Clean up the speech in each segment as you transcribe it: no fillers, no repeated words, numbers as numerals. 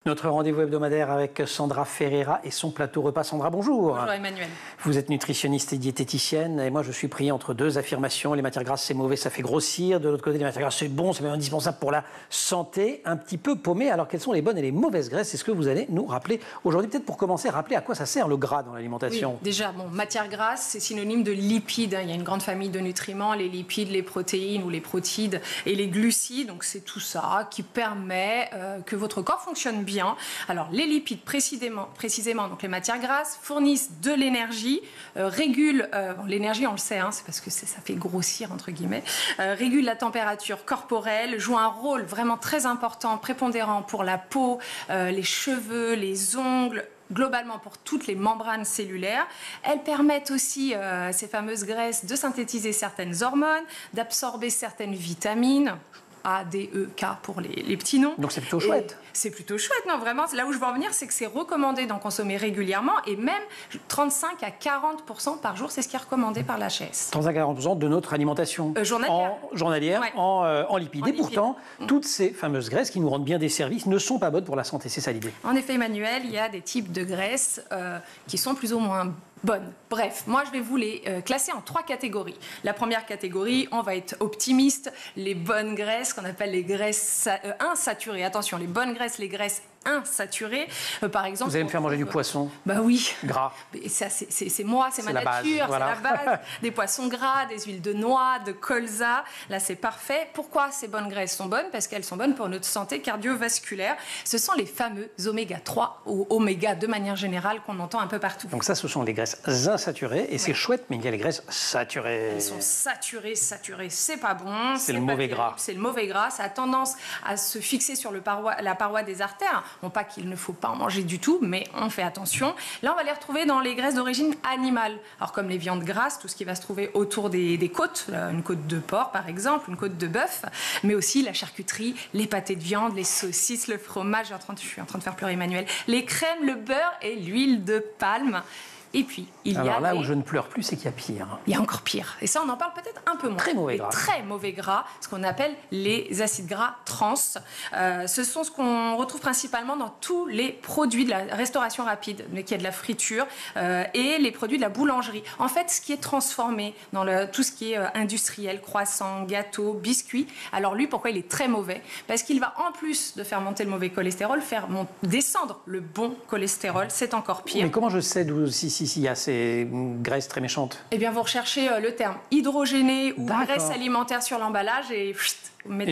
Notre rendez-vous hebdomadaire avec Sandra Ferreira et son plateau repas. Sandra, bonjour. Bonjour Emmanuel. Vous êtes nutritionniste et diététicienne et moi je suis pris entre deux affirmations. Les matières grasses c'est mauvais, ça fait grossir. De l'autre côté, les matières grasses c'est bon, c'est même indispensable pour la santé. Un petit peu paumé. Alors quelles sont les bonnes et les mauvaises graisses? C'est ce que vous allez nous rappeler aujourd'hui. Peut-être pour commencer, rappeler à quoi ça sert le gras dans l'alimentation. Oui, déjà, matières grasses c'est synonyme de lipides. Il y a une grande famille de nutriments, les lipides, les protéines ou les protides et les glucides. Donc c'est tout ça qui permet que votre corps fonctionne bien. Alors les lipides précisément, donc les matières grasses, fournissent de l'énergie, régulent, l'énergie on le sait, c'est parce que ça fait grossir entre guillemets, régule la température corporelle, joue un rôle vraiment très important, prépondérant pour la peau, les cheveux, les ongles, globalement pour toutes les membranes cellulaires. Elles permettent aussi, ces fameuses graisses, de synthétiser certaines hormones, d'absorber certaines vitamines, A, D, E, K pour les petits noms. Donc c'est plutôt chouette. C'est plutôt chouette, non, vraiment. Là où je veux en venir, c'est que c'est recommandé d'en consommer régulièrement et même 35 à 40% par jour, c'est ce qui est recommandé par l'HAS. 35 à 40% de notre alimentation journalière, ouais. en lipides. Et pourtant, toutes ces fameuses graisses qui nous rendent bien des services ne sont pas bonnes pour la santé. C'est ça l'idée. En effet, Emmanuel, il y a des types de graisses qui sont plus ou moins bonnes. Bref, moi je vais vous les classer en 3 catégories. La première catégorie, on va être optimiste, les bonnes graisses, qu'on appelle les graisses insaturées. Attention, les bonnes graisses, les graisses insaturées. Par exemple, vous allez me faire manger du poisson. Bah oui. Gras. C'est moi, c'est ma nature, voilà. c'est la base. Des poissons gras, des huiles de noix, de colza. Là, c'est parfait. Pourquoi ces bonnes graisses sont bonnes? Parce qu'elles sont bonnes pour notre santé cardiovasculaire. Ce sont les fameux oméga 3 ou oméga de manière générale qu'on entend un peu partout. Donc ça, ce sont les graisses insaturées. Et c'est chouette, mais il y a les graisses saturées. Elles sont saturées, c'est pas bon. C'est le mauvais gras. C'est le mauvais gras. Ça a tendance à se fixer sur la paroi des artères. Bon, pas qu'il ne faut pas en manger du tout, mais on fait attention. Là, on va les retrouver dans les graisses d'origine animale. Alors, comme les viandes grasses, tout ce qui va se trouver autour des côtes, une côte de porc, par exemple, une côte de bœuf, mais aussi la charcuterie, les pâtés de viande, les saucisses, le fromage. Je suis en train de faire pleurer Emmanuel. Les crèmes, le beurre et l'huile de palme. Et puis, Alors là où je ne pleure plus, c'est qu'il y a pire. Il y a encore pire. Et ça, on en parle peut-être un peu moins. Très mauvais gras. Très mauvais gras, ce qu'on appelle les acides gras trans. Ce sont ce qu'on retrouve principalement dans tous les produits de la restauration rapide, mais qui est de la friture, et les produits de la boulangerie. En fait, ce qui est transformé dans tout ce qui est industriel, croissant, gâteau, biscuit. Alors lui, pourquoi il est très mauvais? Parce qu'il va, en plus de faire monter le mauvais cholestérol, faire descendre le bon cholestérol. C'est encore pire. Mais comment je sais d'où il y a ces graisses très méchantes? Eh bien, vous recherchez le terme hydrogéné ou graisse alimentaire sur l'emballage et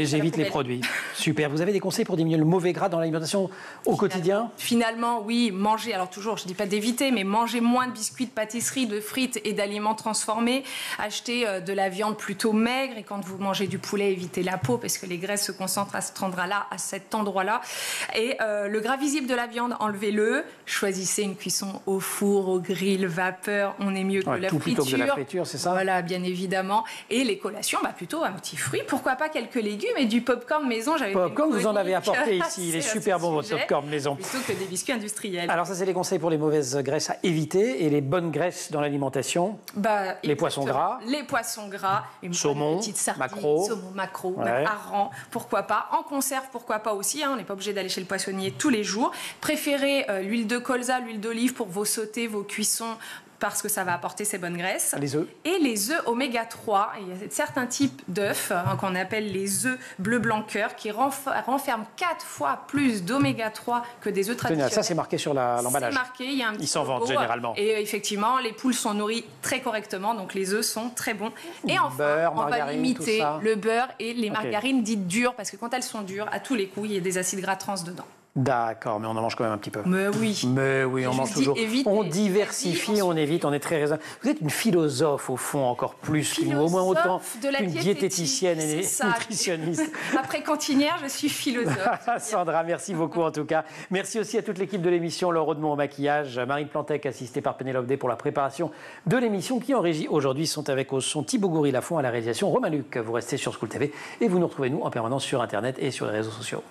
j'évite les produits. Super. Vous avez des conseils pour diminuer le mauvais gras dans l'alimentation au quotidien? Finalement, oui, manger, alors toujours, je ne dis pas d'éviter, mais manger moins de biscuits, de pâtisseries, de frites et d'aliments transformés. Acheter de la viande plutôt maigre et quand vous mangez du poulet, évitez la peau parce que les graisses se concentrent à cet endroit-là. Et le gras visible de la viande, enlevez-le. Choisissez une cuisson au four, au grill, vapeur. On est mieux que la friture. Plutôt que de la friture, c'est ça? Voilà, bien évidemment. Et les collations, plutôt un petit fruit. Pourquoi pas quelques légumes et du popcorn maison. Popcorn, vous en avez apporté ici. Il est super bon, votre popcorn maison. Plutôt que des biscuits industriels. Alors ça, c'est les conseils pour les mauvaises graisses à éviter et les bonnes graisses dans l'alimentation. Les poissons gras. Les poissons gras. Saumon, maquereau. Saumon, maquereau, hareng, pourquoi pas. En conserve, pourquoi pas aussi. On n'est pas obligé d'aller chez le poissonnier tous les jours. Préférez l'huile de colza, l'huile d'olive pour vos sautés, vos cuissons, parce que ça va apporter ces bonnes graisses. Les œufs. Et les œufs oméga 3. Il y a certains types d'œufs qu'on appelle les œufs bleu blanc cœur qui renferment 4 fois plus d'oméga 3 que des œufs traditionnels. Ça, c'est marqué sur l'emballage. C'est marqué, il y a un petit Ils s'en vendent généralement. Et effectivement, les poules sont nourries très correctement, donc les œufs sont très bons. Et enfin, beurre, on va limiter le beurre et les Okay. margarines dites dures, parce que quand elles sont dures, à tous les coups, il y a des acides gras trans dedans. D'accord, mais on en mange quand même un petit peu. Mais oui. Mais oui, on mange toujours. On diversifie, on évite, on est très raisonnable. Vous êtes une philosophe, au fond, encore plus, au moins autant qu'une diététicienne et nutritionniste. Après cantinière, je suis philosophe. Sandra, merci beaucoup en tout cas. Merci aussi à toute l'équipe de l'émission, Laure Audemont au maquillage, Marine Plantec, assistée par Pénélope Day pour la préparation de l'émission, qui en régie aujourd'hui sont avec au son Thibaut Goury-Lafont à la réalisation, Romain Luc. Vous restez sur School TV et vous nous retrouvez nous en permanence sur Internet et sur les réseaux sociaux.